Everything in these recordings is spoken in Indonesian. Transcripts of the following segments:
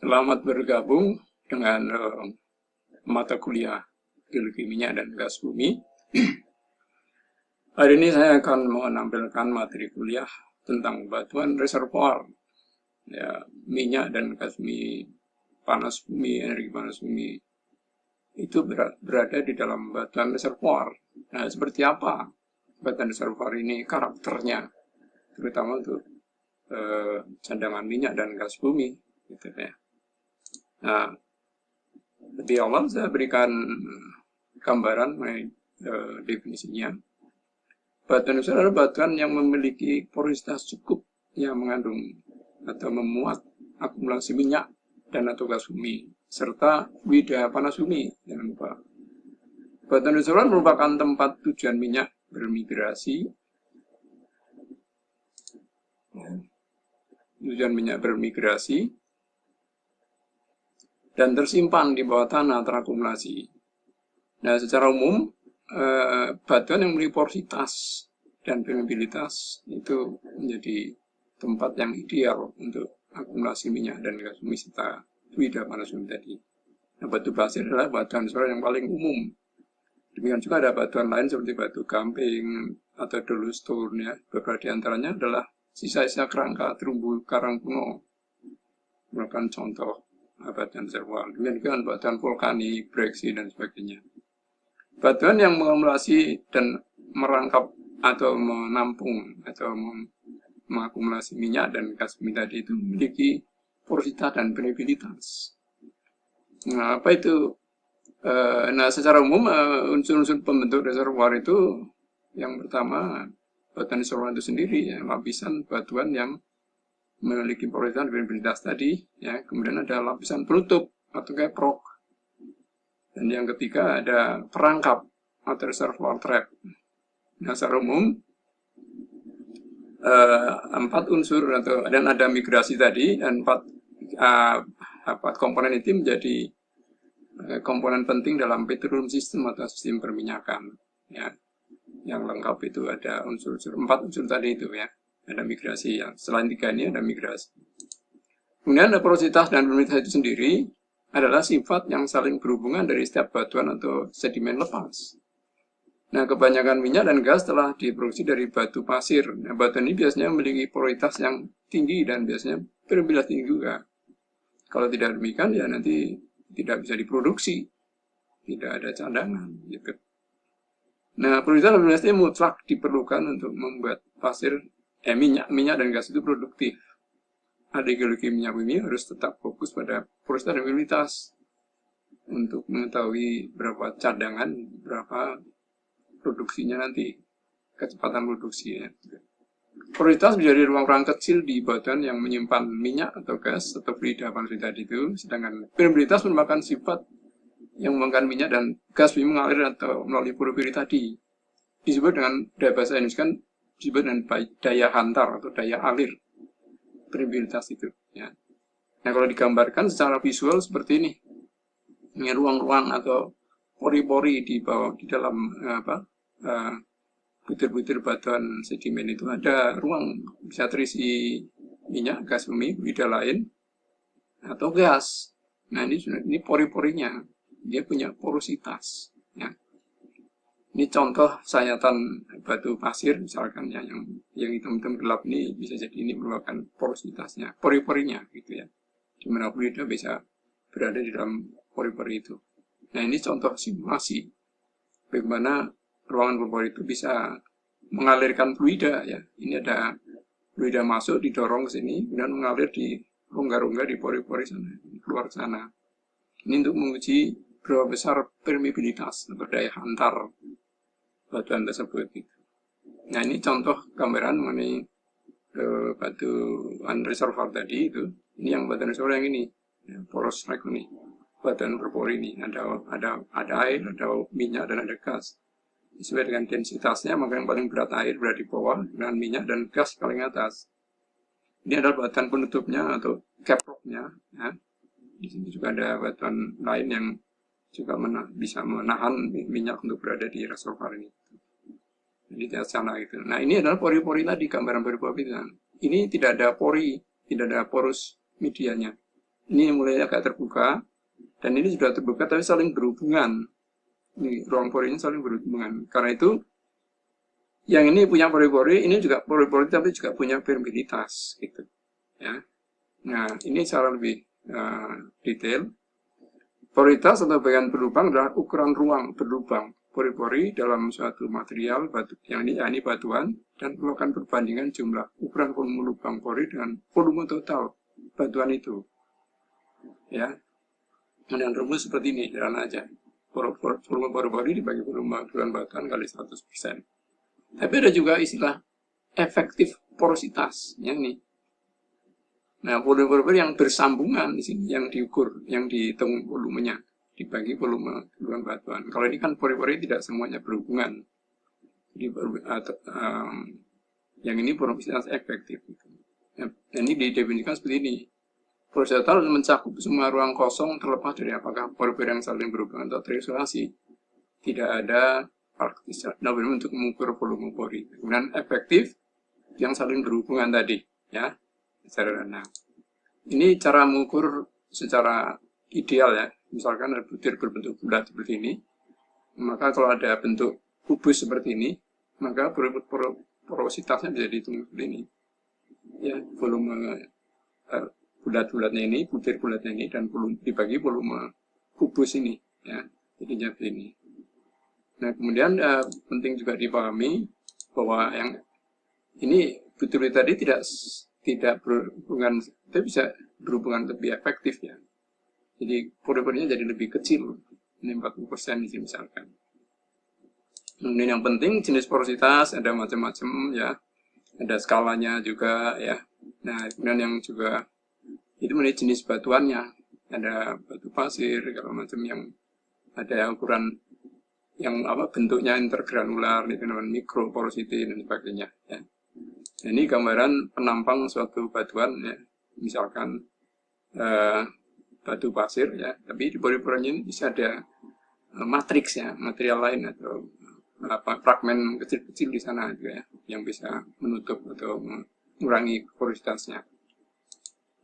Selamat bergabung dengan mata kuliah Geologi Minyak dan Gas Bumi. Hari ini saya akan menampilkan materi kuliah tentang batuan reservoir, ya, minyak dan gas bumi, panas bumi, energi panas bumi itu berada di dalam batuan reservoir. Nah, seperti apa batuan reservoir ini karakternya, terutama untuk cadangan minyak dan gas bumi, gitu ya. Nah, di awal saya berikan gambaran mengenai definisinya. Batuan itu adalah batuan yang memiliki porositas cukup yang mengandung atau memuat akumulasi minyak dan atau gas bumi serta fluida panas bumi. Jangan lupa. Batuan reservoir merupakan tempat tujuan minyak bermigrasi. Tujuan minyak bermigrasi dan tersimpan di bawah tanah terakumulasi. Nah, secara umum batuan yang memiliki porositas dan permeabilitas itu menjadi tempat yang ideal untuk akumulasi minyak dan gas bumi serta fluida panas bumi tadi. Nah, batu pasir adalah batuan reservoir yang paling umum. Demikian juga ada batuan lain seperti batu gamping atau dolostone, ya. Beberapa di antaranya adalah sisa-sisa kerangka terumbu karang kuno, merupakan contoh batuan reservoir. Demikian juga batuan vulkanik, breksi dan sebagainya. Batuan yang mengakumulasi dan merangkap atau menampung atau mengakumulasi minyak dan gas bumi tadi itu memiliki porositas dan permeabilitas. Nah, apa itu? Nah, secara umum unsur-unsur pembentuk reservoir itu yang pertama batuan reservoir itu sendiri, ya, lapisan batuan yang memiliki porositas dan permeabilitas tadi, ya. Kemudian ada lapisan penutup atau caprock. Dan yang ketiga ada perangkap atau reservoir trap. Nah, secara umum empat unsur dan ada migrasi tadi, dan empat komponen itu menjadi komponen penting dalam petroleum system atau sistem perminyakan, ya. Yang lengkap itu ada empat unsur tadi itu, ya. Ada migrasi, yang selain tiga ini ada migrasi. Kemudian ada porositas dan permeabilitas itu sendiri adalah sifat yang saling berhubungan dari setiap batuan atau sedimen lepas. Nah, kebanyakan minyak dan gas telah diproduksi dari batu pasir. Nah, batuan ini biasanya memiliki porositas yang tinggi dan biasanya permeabilitas tinggi juga. Kalau tidak demikian, ya nanti tidak bisa diproduksi, tidak ada cadangan, gitu. Nah, porositas dan permeabilitas mutlak diperlukan untuk membuat minyak dan gas itu produktif. Ahli geologi minyak bumi harus tetap fokus pada porositas dan permeabilitas untuk mengetahui berapa cadangan, berapa produksinya nanti, kecepatan produksinya. Porositas menjadi ruang-ruang kecil di batuan yang menyimpan minyak atau gas atau fluida panas tadi itu, sedangkan permeabilitas merupakan sifat yang menggunakan minyak dan gas bumi mengalir atau melalui pori-pori tadi. Disebut dengan bahasa Indonesia kan disebut dengan daya hantar atau daya alir permeabilitas itu, ya. Nah, kalau digambarkan secara visual seperti ini, ruang-ruang atau pori-pori di bawah, di dalam butir-butir batuan sedimen itu ada ruang, bisa terisi minyak, gas bumi, fluida lain, atau gas. Nah, ini pori-porinya, dia punya porositas, ya. Ini contoh sayatan batu pasir, misalkan, ya, yang hitam-hitam gelap ini bisa jadi ini merupakan porositasnya, pori-porinya, gitu, ya. Di mana fluida bisa berada di dalam pori-pori itu. Nah, ini contoh simulasi bagaimana ruangan pori-pori itu bisa mengalirkan fluida, ya. Ini ada fluida masuk, didorong ke sini, kemudian mengalir di rongga-rongga di pori-pori sana, keluar ke sana. Ini untuk menguji berapa besar permeabilitas atau daya hantar batuan tersebut. Nah, ini contoh gambaran mengenai batuan reservoir tadi itu. Ini yang batuan reservoir yang ini, ya, poros rek ini, batuan berpori ini. Ada air, ada minyak dan ada gas. Sesuai dengan densitasnya, maka yang paling berat air berada di bawah, dan minyak dan gas paling atas. Ini adalah batuan penutupnya atau caprocknya, ya. Di sini juga ada batuan lain yang juga bisa menahan minyak untuk berada di reservoir ini. Jadi sana gitu. Nah, ini adalah pori-pori tadi, gambaran pori-pori itu. Ini tidak ada pori, tidak ada porus medianya. Ini mulai agak terbuka, dan ini sudah terbuka tapi saling berhubungan. Ini ruang porinya saling berhubungan. Karena itu, yang ini punya pori-pori, ini juga pori-pori tapi juga punya permeabilitas, gitu. Ya. Nah, ini secara lebih detail. Poritas atau bagian berlubang adalah ukuran ruang berlubang pori-pori dalam suatu material yang ini batuan, dan melakukan perbandingan jumlah ukuran volume lubang pori dengan volume total batuan itu. Ya, dengan rumus seperti ini, jalan aja. Volume pori-pori dibagi volume batuan kali 100%. Tapi ada juga istilah efektif porositas, yang ini. Nah, volume-volume yang bersambungan di sini, yang diukur, yang dihitung volumenya, dibagi volume keluhan batuan. Kalau ini kan pori-pori tidak semuanya berhubungan. Jadi, yang ini porositas efektif. Nah, ini didefinisikan seperti ini. Porositas mencakup semua ruang kosong terlepas dari apakah pori-pori yang saling berhubungan atau terisolasi. Tidak ada untuk mengukur volume pori. Kemudian efektif yang saling berhubungan tadi, ya. Sederhana. Ini cara mengukur secara ideal ya. Misalkan ada butir berbentuk bulat seperti ini, maka kalau ada bentuk kubus seperti ini, maka porositasnya bisa dihitung seperti ini. Ya, volume bulat-bulatnya ini, butir bulatnya ini, dan dibagi volume kubus ini, ya. Jadinya seperti ini. Nah, kemudian penting juga dipahami bahwa yang ini butir tadi tidak berhubungan, tapi bisa berhubungan lebih efektif ya. Jadi pori-porinya jadi lebih kecil, ini 40% di sini misalkan. Kemudian yang penting jenis porositas ada macam-macam ya, ada skalanya juga ya. Nah, kemudian yang juga itu menjadi jenis batuannya, ada batu pasir, kalau macam yang ada ukuran yang bentuknya intergranular, itu namanya mikroporosity dan sebagainya ya. Nah, ini gambaran penampang suatu batuan ya, misalkan batu pasir ya, tapi di pori-porinya ini bisa ada matriks ya, material lain atau fragmen kecil-kecil di sana juga ya, yang bisa menutup atau mengurangi porositasnya.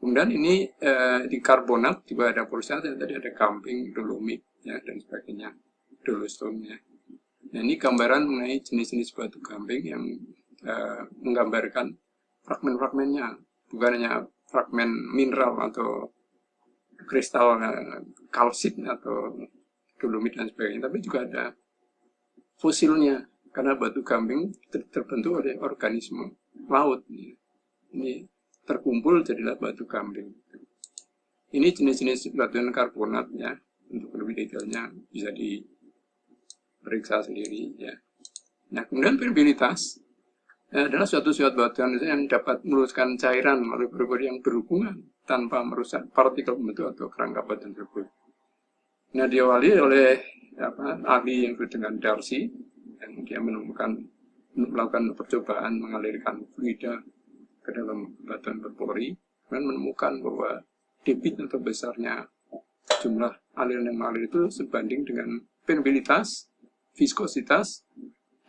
Kemudian ini di karbonat juga ada porositas, tadi ada gamping, dolomit ya, dan sebagainya, dolostone ya. Nah, ini gambaran mengenai jenis-jenis batu gamping yang menggambarkan fragmen-fragmennya, bukan hanya fragmen mineral atau kristal kalsit atau dolomit dan sebagainya, tapi juga ada fosilnya, karena batu gamping terbentuk oleh organisme laut. Ini terkumpul jadilah batu gamping. Ini jenis-jenis batuan karbonat ya, untuk lebih detailnya bisa diperiksa sendiri ya. Nah, kemudian permeabilitas adalah suatu batuan yang dapat meluluskan cairan melalui pori-pori yang berhubungan tanpa merusak partikel pembentuk atau kerangka batuan tersebut. Nah, diawali oleh ahli yang disebut dengan Darcy, yang dia melakukan percobaan mengalirkan fluida ke dalam batuan berpori, dan menemukan bahwa debit atau besarnya jumlah aliran yang mengalir itu sebanding dengan permeabilitas, viskositas,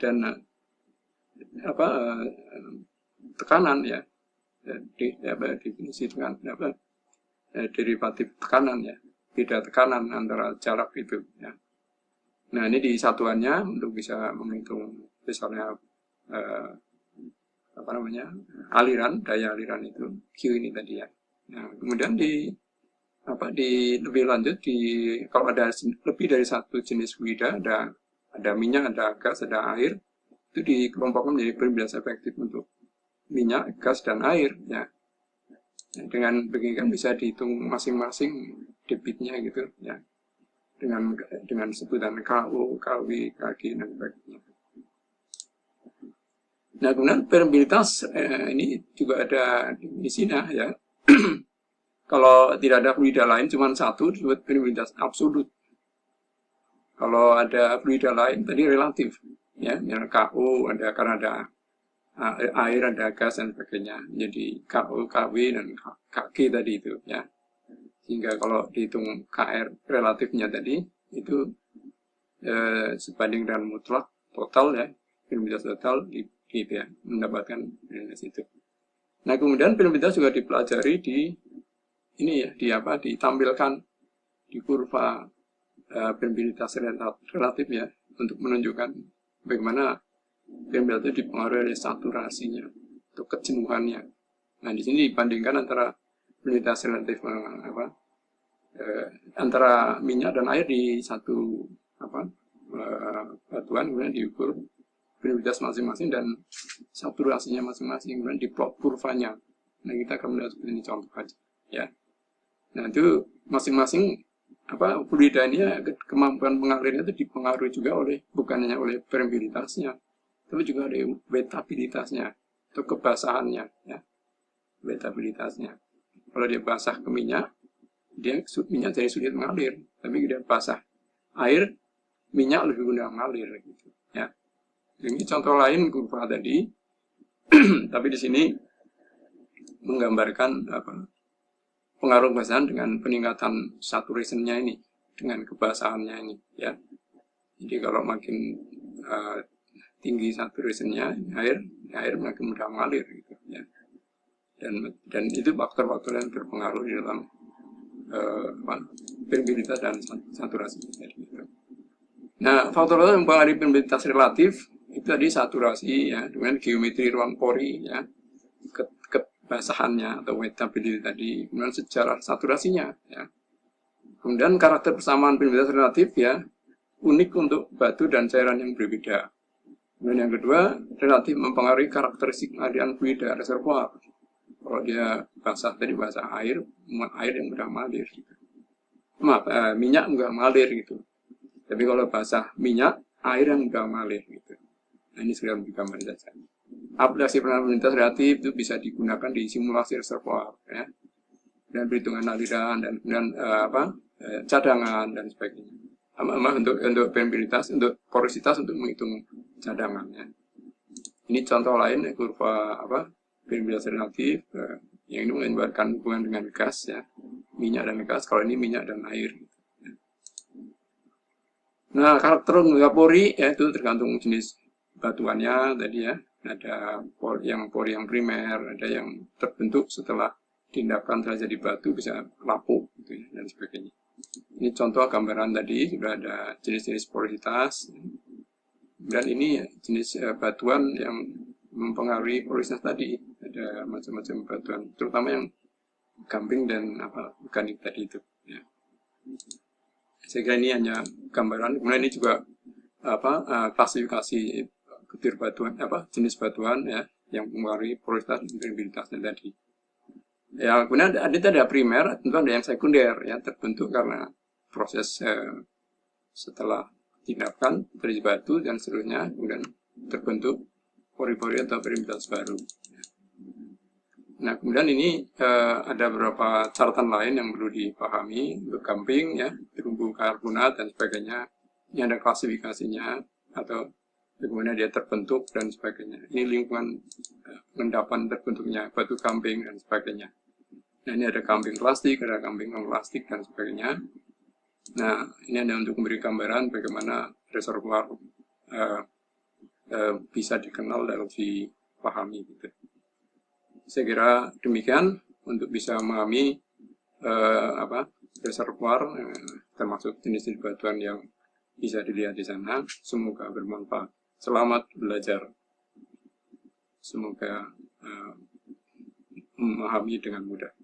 dan tekanan ya, definisi dengan derivatif tekanan ya, beda tekanan antara jarak itu ya. Nah, ini di satuannya untuk bisa menghitung misalnya aliran, daya aliran itu Q ini tadi ya. Nah, kemudian di lebih lanjut kalau ada lebih dari satu jenis fluida, ada minyak, ada gas, ada air, itu dikelompokkan menjadi permeabilitas efektif untuk minyak, gas, dan air ya. Nah, dengan begini kan bisa dihitung masing-masing debitnya gitu ya, dengan sebutan KO, KW, KG, dan sebagainya. Nah, kemudian permeabilitas ini juga ada definisinya ya. Kalau tidak ada fluida lain, cuma satu, disebut permeabilitas absolut. Kalau ada fluida lain, tadi relatif. Ya, KO, karena ada air, ada gas, dan sebagainya. Jadi KO, KW, dan KG tadi itu. Ya. Sehingga kalau dihitung KR relatifnya tadi, itu sebanding dengan mutlak, total ya, permeabilitas total, gitu ya, mendapatkan permeabilitas itu. Nah, kemudian permeabilitas juga dipelajari di ini ya ditampilkan di kurva permeabilitas relatif ya, untuk menunjukkan bagaimana permeabilitas itu dipengaruhi oleh saturasinya atau kejenuhannya. Nah, di sini dibandingkan antara permeabilitas relatif antara minyak dan air di satu batuan, kemudian diukur permeabilitas masing-masing dan saturasinya masing-masing, kemudian diplot kurvanya. Nah, kita akan melihat seperti ini contoh aja ya. Nah, itu masing-masing fluidanya, kemampuan mengalirnya itu dipengaruhi juga oleh, bukan hanya oleh permeabilitasnya, tapi juga oleh wettabilitasnya atau kebasahannya ya, wettabilitasnya. Kalau dia basah ke minyak, minyak jadi sulit mengalir, tapi dia basah air, minyak lebih mudah mengalir gitu ya. Ini contoh lain kurva tadi, tapi di sini menggambarkan pengaruh kebasahan dengan peningkatan saturation-nya ini, dengan kebasahannya ini ya. Jadi kalau makin tinggi saturation-nya air makin mudah mengalir gitu ya. Dan itu faktor-faktor yang berpengaruh di dalam permeabilitas dan saturasi gitu. Nah, faktor-faktor yang mempengaruhi permeabilitas relatif itu tadi saturasi ya, dengan geometri ruang pori ya, kebasahannya atau wettability tadi, kemudian sejarah saturasinya ya. Kemudian karakter persamaan permeabilitas relatif ya, unik untuk batu dan cairan yang berbeda. Kemudian yang kedua, relatif mempengaruhi karakteristik aliran fluida reservoir. Kalau dia basah tadi, basah air yang mudah mengalir gitu. Minyak mudah mengalir gitu. Tapi kalau basah minyak, air yang mudah mengalir gitu. Nah, ini sudah digambar saja. Aplikasi permeabilitas relatif itu bisa digunakan di simulasi reservoir ya, dan perhitungan aliran dan kemudian cadangan dan sebagainya. Untuk permeabilitas, untuk porositas, untuk menghitung cadangannya. Ini contoh lain kurva permeabilitas relatif yang ini menggambarkan hubungan dengan gas ya, minyak dan gas. Kalau ini minyak dan air. Nah, karakter pori ya itu tergantung jenis batuannya tadi ya. Ada pori yang primer, ada yang terbentuk setelah tindakan terjadi batu, bisa lapuk gitu ya, dan sebagainya. Ini contoh gambaran tadi, sudah ada jenis-jenis porositas. Dan ini jenis batuan yang mempengaruhi porositas tadi. Ada macam-macam batuan, terutama yang gamping dan vulkanik tadi itu ya. Saya kira ini hanya gambaran. Kemudian ini juga klasifikasi butir batuan, jenis batuan ya, yang mempengaruhi porositas dan permeabilitasnya tadi. Ya, kemudian ada primer, tentu ada yang sekunder ya, terbentuk karena proses setelah tindakan dari batu dan seterusnya, kemudian terbentuk pori-pori atau permeabilitas baru. Nah, kemudian ini ada beberapa catatan lain yang perlu dipahami untuk gamping ya, terumbu karbonat dan sebagainya. Ini ada klasifikasinya atau bagaimana dia terbentuk dan sebagainya. Ini lingkungan endapan terbentuknya batu gamping dan sebagainya. Nah, ini ada gamping plastik, ada gamping non plastik dan sebagainya. Nah, ini ada untuk memberi gambaran bagaimana reservoir bisa dikenal dan dipahami gitu. Saya kira demikian untuk bisa memahami reservoir termasuk jenis-jenis batuan yang bisa dilihat di sana. Semoga bermanfaat. Selamat belajar. Semoga memahami dengan mudah.